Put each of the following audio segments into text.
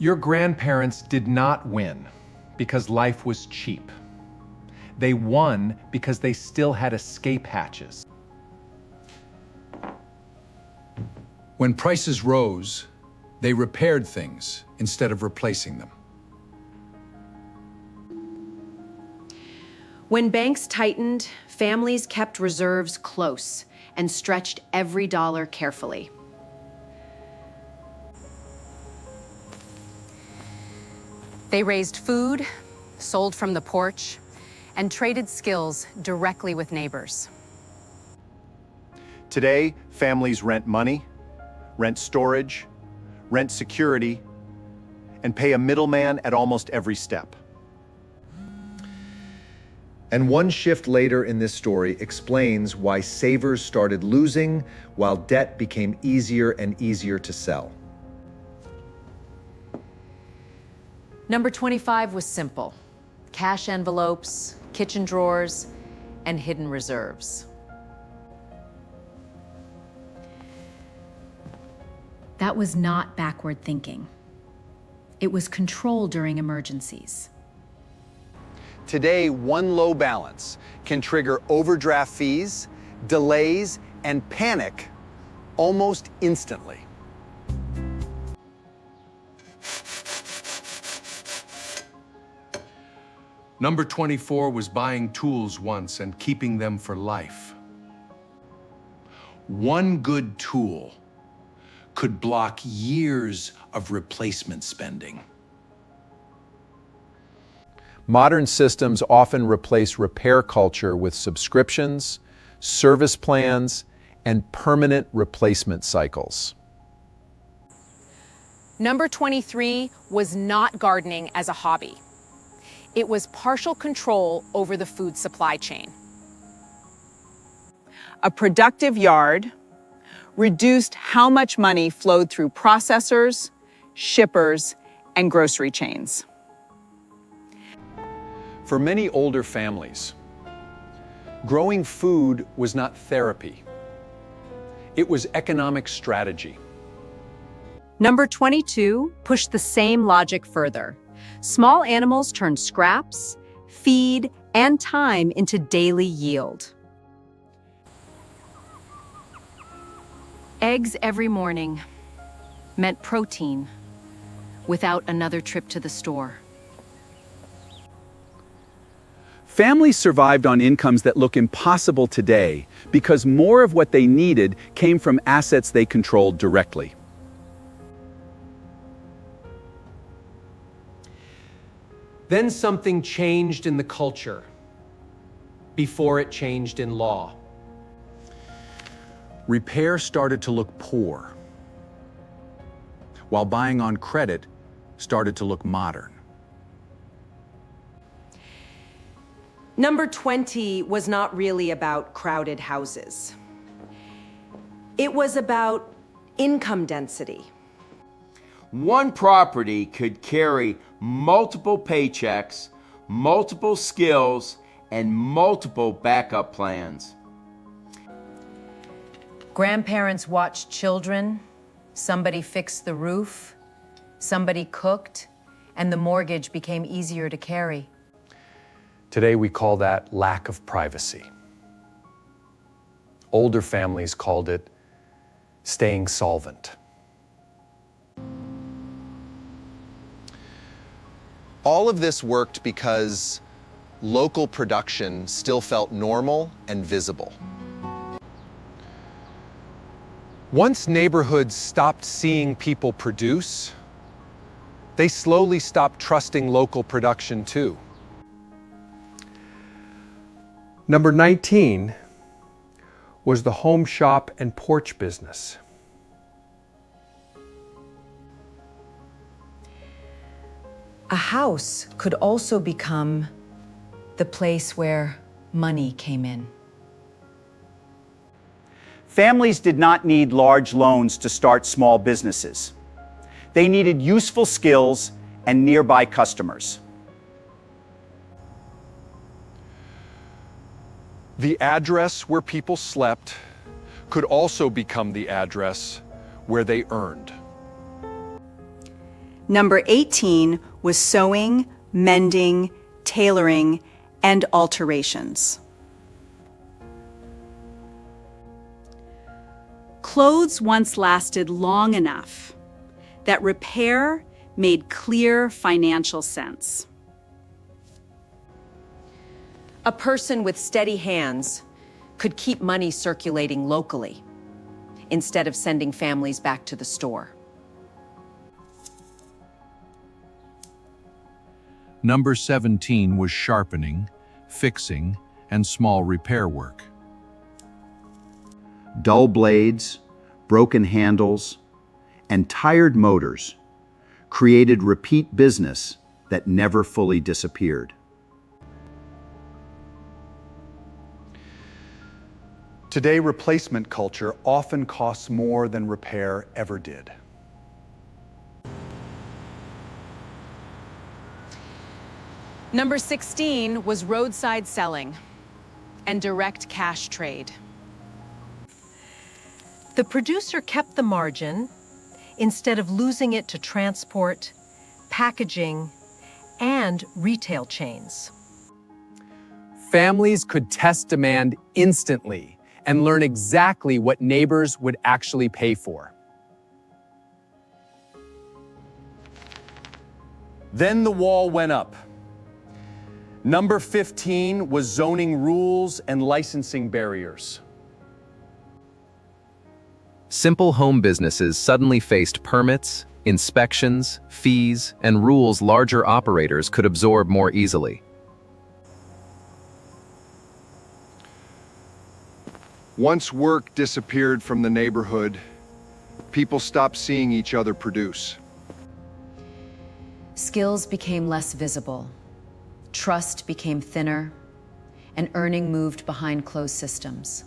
Your grandparents did not win because life was cheap. They won because they still had escape hatches. When prices rose, they repaired things instead of replacing them. When banks tightened, families kept reserves close and stretched every dollar carefully. They raised food, sold from the porch, and traded skills directly with neighbors. Today, families rent money, rent storage, rent security, and pay a middleman at almost every step. And one shift later in this story explains why savers started losing while debt became easier and easier to sell. Number 25 was simple: cash envelopes, kitchen drawers, and hidden reserves. That was not backward thinking. It was control during emergencies. Today, one low balance can trigger overdraft fees, delays, and panic almost instantly. Number 24 was buying tools once and keeping them for life. One good tool could block years of replacement spending. Modern systems often replace repair culture with subscriptions, service plans, and permanent replacement cycles. Number 23 was not gardening as a hobby. It was partial control over the food supply chain. A productive yard reduced how much money flowed through processors, shippers, and grocery chains. For many older families, growing food was not therapy. It was economic strategy. Number 22 pushed the same logic further. Small animals turned scraps, feed, and time into daily yield. Eggs every morning meant protein without another trip to the store. Families survived on incomes that look impossible today because more of what they needed came from assets they controlled directly. Then something changed in the culture before it changed in law. Repair started to look poor, while buying on credit started to look modern. Number 20 was not really about crowded houses. It was about income density. One property could carry multiple paychecks, multiple skills, and multiple backup plans. Grandparents watched children, somebody fixed the roof, somebody cooked, and the mortgage became easier to carry. Today we call that lack of privacy. Older families called it staying solvent. All of this worked because local production still felt normal and visible. Once neighborhoods stopped seeing people produce, they slowly stopped trusting local production too. Number 19 was the home shop and porch business. A house could also become the place where money came in. Families did not need large loans to start small businesses. They needed useful skills and nearby customers. The address where people slept could also become the address where they earned. Number 18 was sewing, mending, tailoring, and alterations. Clothes once lasted long enough that repair made clear financial sense. A person with steady hands could keep money circulating locally instead of sending families back to the store. Number 17 was sharpening, fixing, and small repair work. Dull blades, broken handles, and tired motors created repeat business that never fully disappeared. Today, replacement culture often costs more than repair ever did. Number 16 was roadside selling and direct cash trade. The producer kept the margin instead of losing it to transport, packaging, and retail chains. Families could test demand instantly and learn exactly what neighbors would actually pay for. Then the wall went up. Number 15 was zoning rules and licensing barriers. Simple home businesses suddenly faced permits, inspections, fees, and rules larger operators could absorb more easily. Once work disappeared from the neighborhood, people stopped seeing each other produce. Skills became less visible, trust became thinner, and earning moved behind closed systems.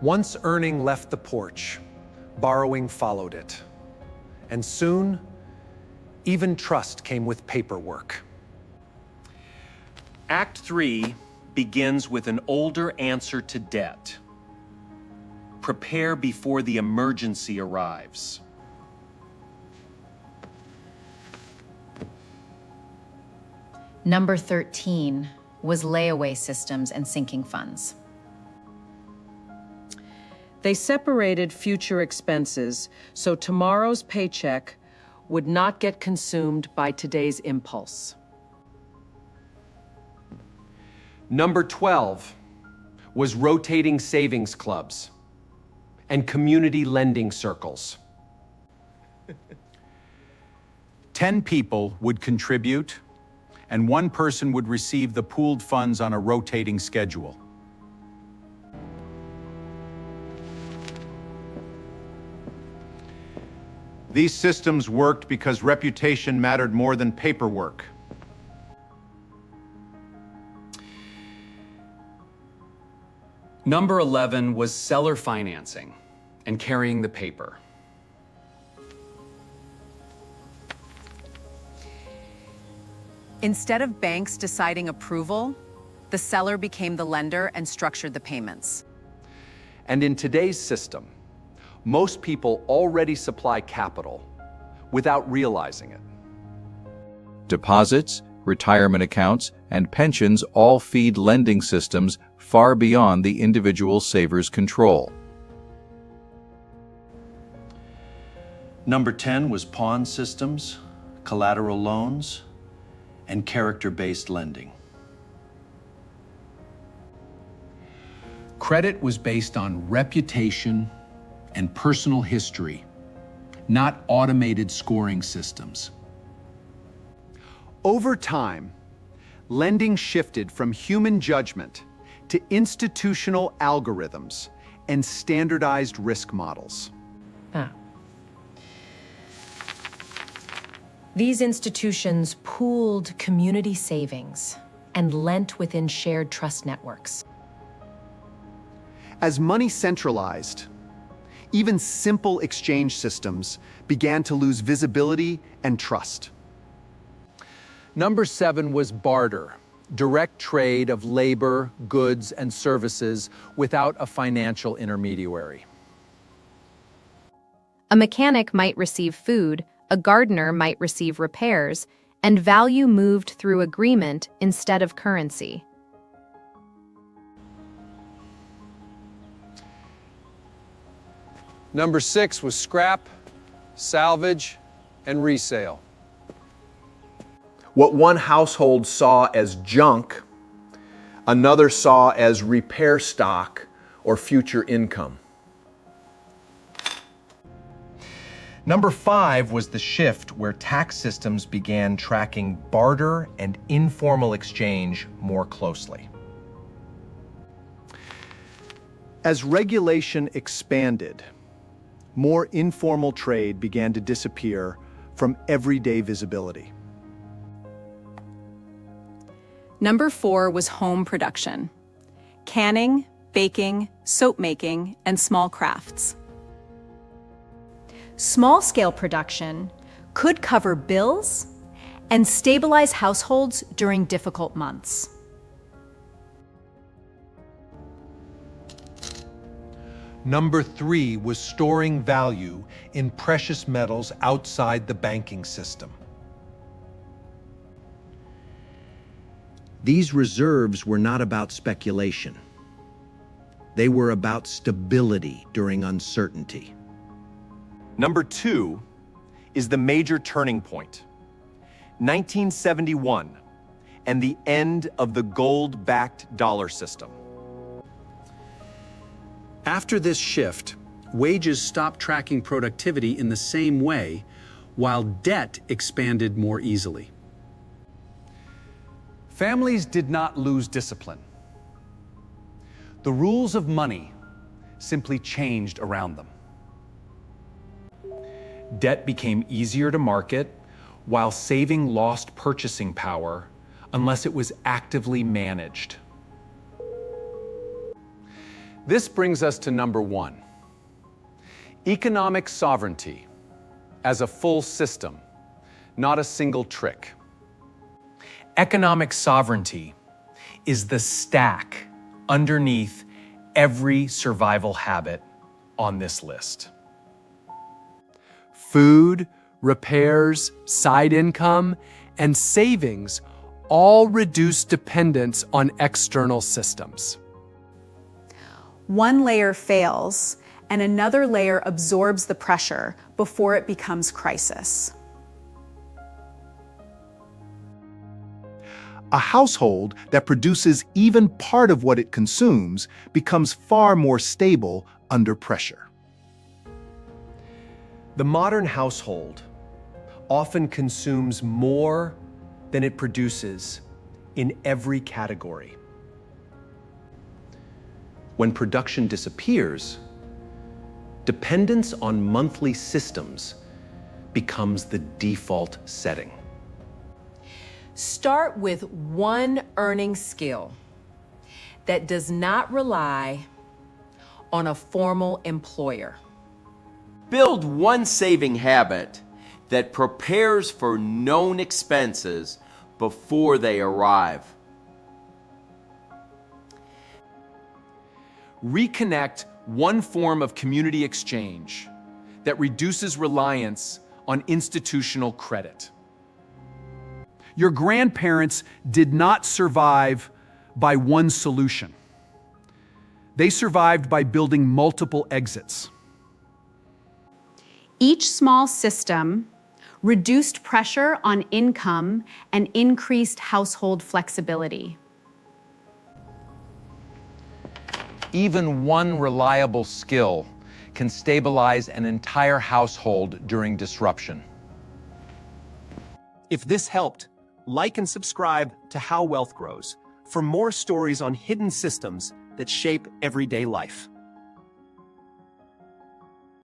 Once earning left the porch, borrowing followed it. And soon, even trust came with paperwork. Act 3 begins with an older answer to debt. Prepare before the emergency arrives. Number 13 was layaway systems and sinking funds. They separated future expenses so tomorrow's paycheck would not get consumed by today's impulse. Number 12 was rotating savings clubs and community lending circles. 10 people would contribute, and one person would receive the pooled funds on a rotating schedule. These systems worked because reputation mattered more than paperwork. Number 11 was seller financing and carrying the paper. Instead of banks deciding approval, the seller became the lender and structured the payments. And in today's system, most people already supply capital without realizing it. Deposits, retirement accounts, and pensions all feed lending systems far beyond the individual saver's control. Number 10 was pawn systems, collateral loans, and character-based lending. Credit was based on reputation and personal history, not automated scoring systems. Over time, lending shifted from human judgment to institutional algorithms and standardized risk models. These institutions pooled community savings and lent within shared trust networks. As money centralized, even simple exchange systems began to lose visibility and trust. Number 7 was barter, direct trade of labor, goods, and services without a financial intermediary. A mechanic might receive food, a gardener might receive repairs, and value moved through agreement instead of currency. Number 6 was scrap, salvage, and resale. What one household saw as junk, another saw as repair stock or future income. Number 5 was the shift where tax systems began tracking barter and informal exchange more closely. As regulation expanded, more informal trade began to disappear from everyday visibility. Number 4 was home production. Canning, baking, soap making, and small crafts. Small-scale production could cover bills and stabilize households during difficult months. Number 3 was storing value in precious metals outside the banking system. These reserves were not about speculation. They were about stability during uncertainty. Number 2 is the major turning point. 1971 and the end of the gold-backed dollar system. After this shift, wages stopped tracking productivity in the same way, while debt expanded more easily. Families did not lose discipline. The rules of money simply changed around them. Debt became easier to market, while saving lost purchasing power unless it was actively managed. This brings us to number 1. Economic sovereignty as a full system, not a single trick. Economic sovereignty is the stack underneath every survival habit on this list. Food, repairs, side income, and savings all reduce dependence on external systems. One layer fails, and another layer absorbs the pressure before it becomes crisis. A household that produces even part of what it consumes becomes far more stable under pressure. The modern household often consumes more than it produces in every category. When production disappears, dependence on monthly systems becomes the default setting. Start with one earning skill that does not rely on a formal employer. Build one saving habit that prepares for known expenses before they arrive. Reconnect one form of community exchange that reduces reliance on institutional credit. Your grandparents did not survive by one solution. They survived by building multiple exits. Each small system reduced pressure on income and increased household flexibility. Even one reliable skill can stabilize an entire household during disruption. If this helped, like and subscribe to How Wealth Grows for more stories on hidden systems that shape everyday life.